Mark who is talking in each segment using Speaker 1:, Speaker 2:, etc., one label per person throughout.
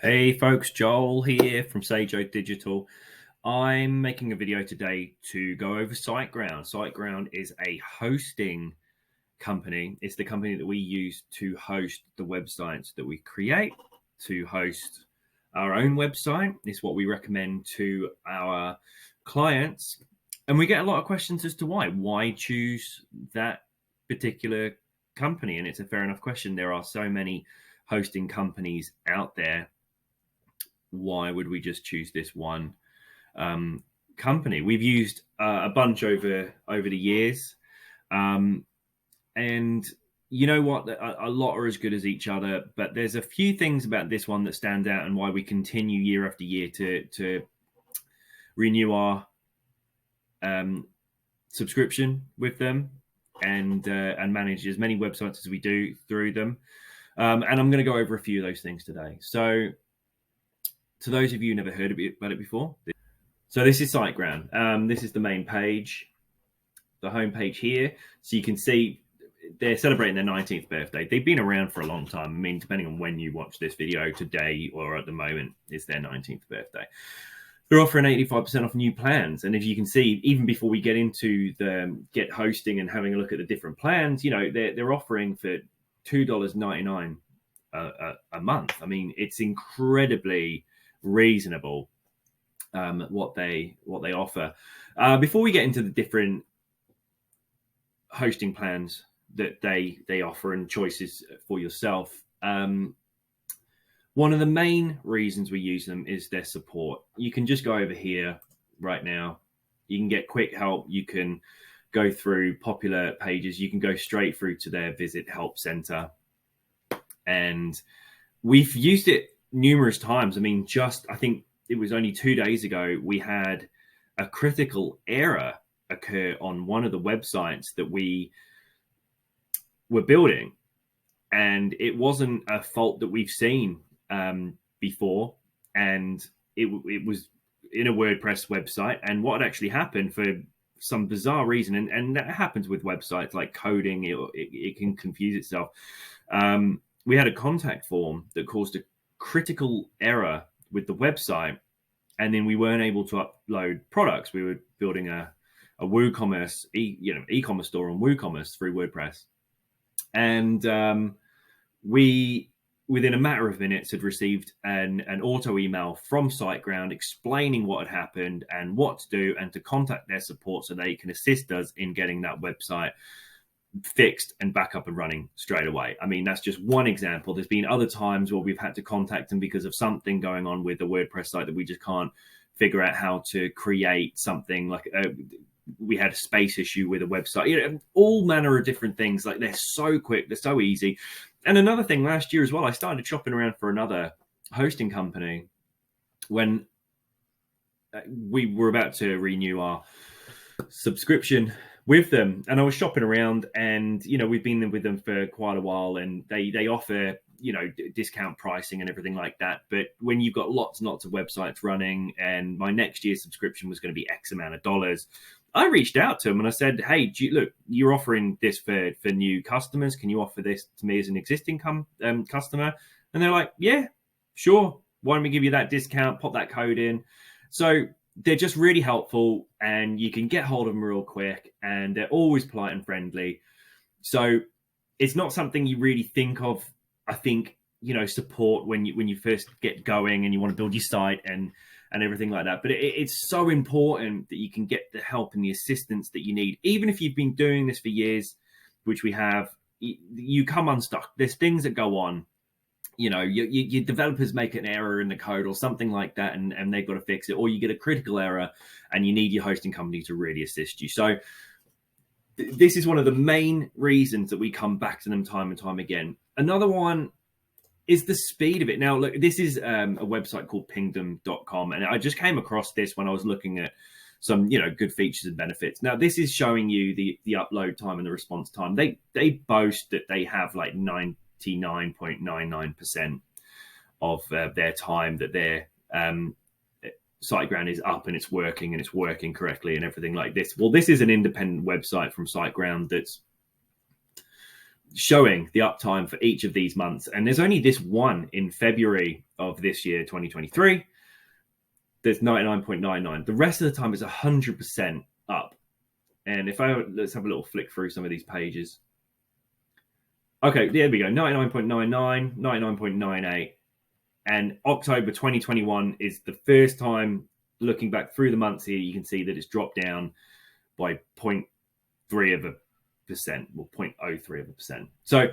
Speaker 1: Hey folks, Joel here from SageGround Digital. I'm making a video today to go over SiteGround. SiteGround is a hosting company. It's the company that we use to host the websites that we create, to host our own website. It's what we recommend to our clients. And we get a lot of questions as to why. Why choose that particular company? And it's a fair enough question. There are so many hosting companies out there. Why would we just choose this one company? We've used a bunch over the years, and you know what? A lot are as good as each other, but there's a few things about this one that stand out, and why we continue year after year to renew our subscription with them and manage as many websites as we do through them. And I'm going to go over a few of those things today. So, to those of you who never heard about it before, so this is SiteGround. This is the main page, the home page here. So you can see they're celebrating their 19th birthday. They've been around for a long time. I mean, depending on when you watch this video, today or at the moment, it's their 19th birthday. They're offering 85% off new plans. And if you can see, even before we get into the get hosting and having a look at the different plans, you know, they're offering for $2.99 a month. I mean, it's incredibly reasonable what they offer. Before we get into the different hosting plans that they offer and choices for yourself, one of the main reasons we use them is their support. You can just go over here right now. You can get quick help. You can go through popular pages. You can go straight through to their Visit Help Center. And we've used it numerous times. I mean, I think it was only 2 days ago, we had a critical error occur on one of the websites that we were building. And it wasn't a fault that we've seen before. And it was in a WordPress website. And what had actually happened, for some bizarre reason, and that happens with websites like coding, it can confuse itself. We had a contact form that caused a critical error with the website, and then we weren't able to upload products. We were building a WooCommerce e-commerce store on WooCommerce through WordPress, and we within a matter of minutes had received an auto email from SiteGround explaining what had happened and what to do, and to contact their support so they can assist us in getting that website fixed and back up and running straight away. I mean, that's just one example. There's been other times where we've had to contact them because of something going on with the WordPress site that we just can't figure out how to create something. Like we had a space issue with a website, you know, all manner of different things. Like, they're so quick, they're so easy. And another thing, last year as well, I started shopping around for another hosting company when we were about to renew our subscription with them, and I was shopping around, and you know, we've been with them for quite a while, and they offer, you know, discount pricing and everything like that. But when you've got lots and lots of websites running, and my next year's subscription was going to be X amount of dollars, I reached out to them and I said, hey, look, you're offering this for new customers. Can you offer this to me as an existing customer? And they're like, yeah, sure. Why don't we give you that discount? Pop that code in. So they're just really helpful, and you can get hold of them real quick, and they're always polite and friendly. So it's not something you really think of, I think, you know, support when you first get going and you want to build your site and everything like that. But it's so important that you can get the help and the assistance that you need. Even if you've been doing this for years, which we have, you come unstuck. There's things that go on. You know, your developers make an error in the code or something like that, and they've got to fix it, or you get a critical error and you need your hosting company to really assist you. So this is one of the main reasons that we come back to them time and time again. Another one is the speed of it. Now, look, this is a website called pingdom.com, and I just came across this when I was looking at some, you know, good features and benefits. Now, this is showing you the upload time and the response time. They boast that they have like 99.99% of their time that their SiteGround is up and it's working correctly and everything like this. Well, this is an independent website from SiteGround that's showing the uptime for each of these months. And there's only this one in February of this year, 2023, there's 99.99. The rest of the time it's 100% up. And let's have a little flick through some of these pages. Okay, there we go. 99.99, 99.98. And October 2021 is the first time, looking back through the months here, you can see that it's dropped down by 0.3%, or 0.03%. So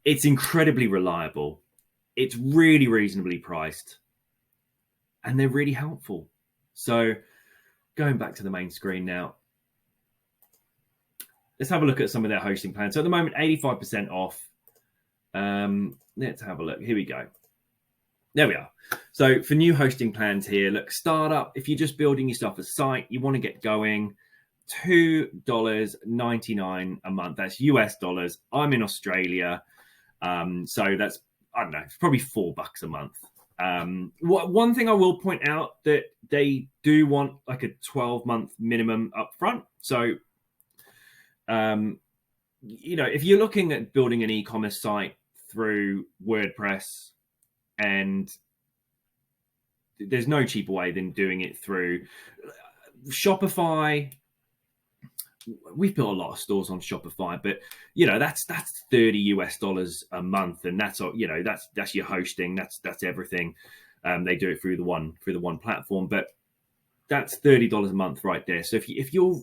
Speaker 1: it's incredibly reliable. It's really reasonably priced. And they're really helpful. So going back to the main screen now, let's have a look at some of their hosting plans. So at the moment, 85% off. Let's have a look. Here we go. There we are. So for new hosting plans here, look, startup, if you're just building yourself a site, you want to get going, $2.99 a month. That's US dollars. I'm in Australia. So that's, I don't know, it's probably $4 a month. One thing I will point out, that they do want like a 12-month minimum upfront. So, if you're looking at building an e-commerce site through WordPress, and there's no cheaper way than doing it through Shopify. We've built a lot of stores on Shopify, but that's $30 US a month, and that's that's your hosting, that's everything. They do it through the one platform, but that's $30 a month right there. So if you're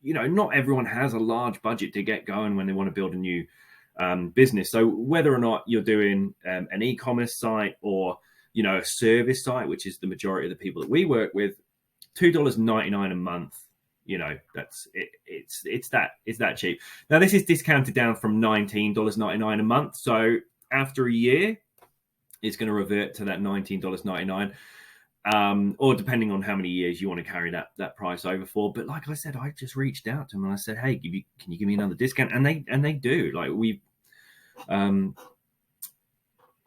Speaker 1: not everyone has a large budget to get going when they want to build a new business. So whether or not you're doing an e-commerce site or a service site, which is the majority of the people that we work with, $2.99 a month. That's it. It's that cheap. Now this is discounted down from $19.99 a month. So after a year, it's going to revert to that $19.99. Or depending on how many years you want to carry that price over for. But like I said, I just reached out to them and I said, hey, can you give me another discount? And they do. Like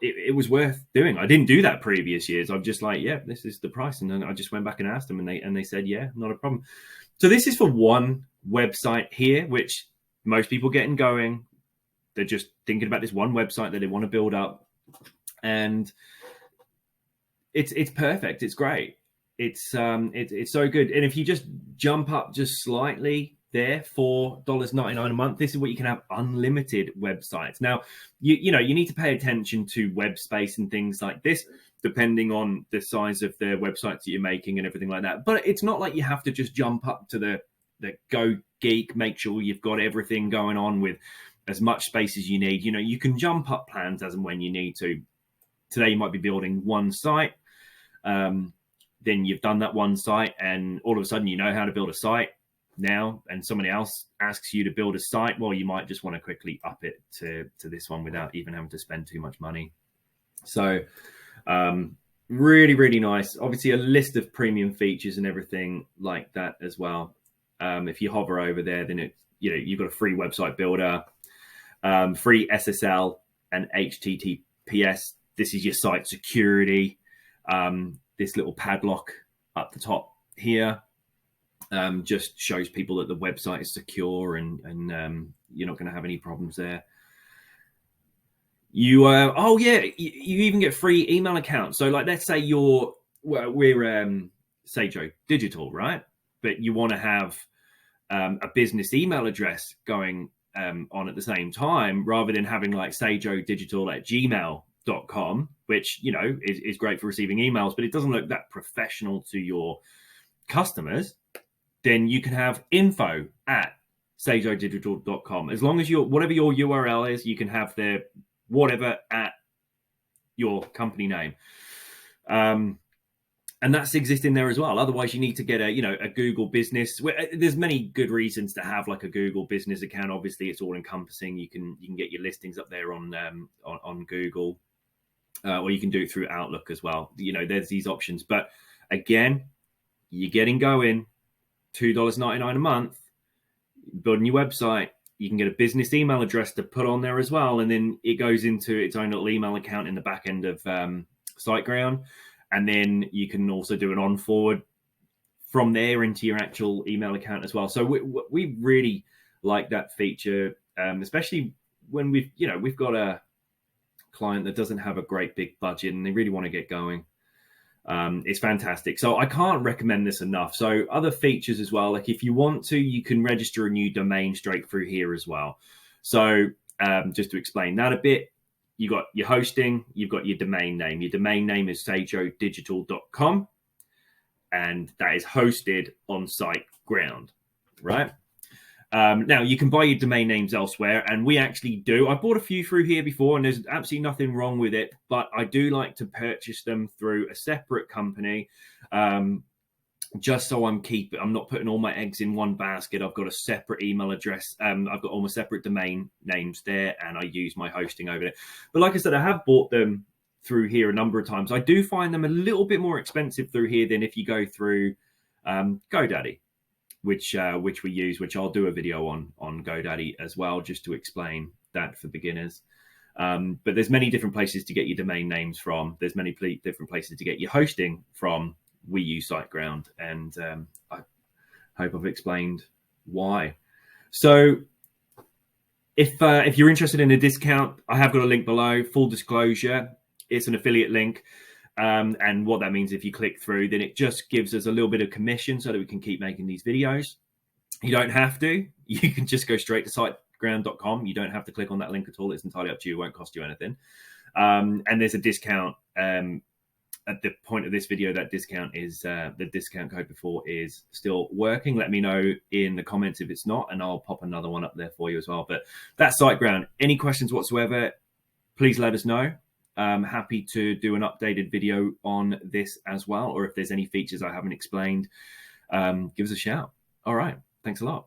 Speaker 1: it was worth doing. I didn't do that previous years. I'm just like, yeah, this is the price. And then I just went back and asked them, and they said, yeah, not a problem. So this is for one website here, which most people getting going. They're just thinking about this one website that they want to build up, and it's perfect. It's great. It's so good. And if you just jump up just slightly there, $4.99 a month, this is what you can have: unlimited websites. Now, you need to pay attention to web space and things like this, depending on the size of the websites that you're making and everything like that. But it's not like you have to just jump up to the Go Geek, make sure you've got everything going on with as much space as you need. You can jump up plans as and when you need to. Today, you might be building one site. Then you've done that one site, and all of a sudden you know how to build a site now, and somebody else asks you to build a site. Well, you might just want to quickly up it to this one without even having to spend too much money. So really, really nice. Obviously a list of premium features and everything like that as well. If you hover over there, then you've got a free website builder, free SSL and HTTPS. This is your site security. This little padlock up the top here just shows people that the website is secure, and you're not going to have any problems there. You even get free email accounts. So like, let's say we're Sage Digital, right? But you want to have a business email address going on at the same time, rather than having like sagedigital@gmail.com, which is great for receiving emails, but it doesn't look that professional to your customers. Then you can have info@sagedigital.com. As long as whatever your URL is, you can have their whatever at your company name. And that's existing there as well. Otherwise, you need to get a Google business. There's many good reasons to have like a Google business account. Obviously, it's all encompassing. You can get your listings up there on Google, or you can do it through Outlook as well. There's these options. But again, you're getting going. $2.99 a month, building your website. You can get a business email address to put on there as well, and then it goes into its own little email account in the back end of SiteGround. And then you can also do an on-forward from there into your actual email account as well. So we really like that feature, especially when we've got a client that doesn't have a great big budget and they really want to get going, it's fantastic. So I can't recommend this enough. So other features as well, like if you want to, you can register a new domain straight through here as well. So just to explain that a bit, you got your hosting, you've got your domain name. Your domain name is sagedigital.com, and that is hosted on SiteGround, right? Now, you can buy your domain names elsewhere, and we actually do. I bought a few through here before, and there's absolutely nothing wrong with it, but I do like to purchase them through a separate company, just so I'm not putting all my eggs in one basket. I've got a separate email address. I've got all my separate domain names there, and I use my hosting over there. But like I said, I have bought them through here a number of times. I do find them a little bit more expensive through here than if you go through GoDaddy, which we use, which I'll do a video on GoDaddy as well, just to explain that for beginners. But there's many different places to get your domain names from. There's many different places to get your hosting from. We use SiteGround, and I hope I've explained why. So if you're interested in a discount, I have got a link below. Full disclosure, it's an affiliate link. And what that means, if you click through, then it just gives us a little bit of commission so that we can keep making these videos. You don't have to. You can just go straight to SiteGround.com. You don't have to click on that link at all. It's entirely up to you. It won't cost you anything. And there's a discount. At the point of this video, that discount is the discount code before is still working. Let me know in the comments if it's not, and I'll pop another one up there for you as well. But that's SiteGround. Any questions whatsoever, please let us know. I'm happy to do an updated video on this as well, or if there's any features I haven't explained, give us a shout. All right. Thanks a lot.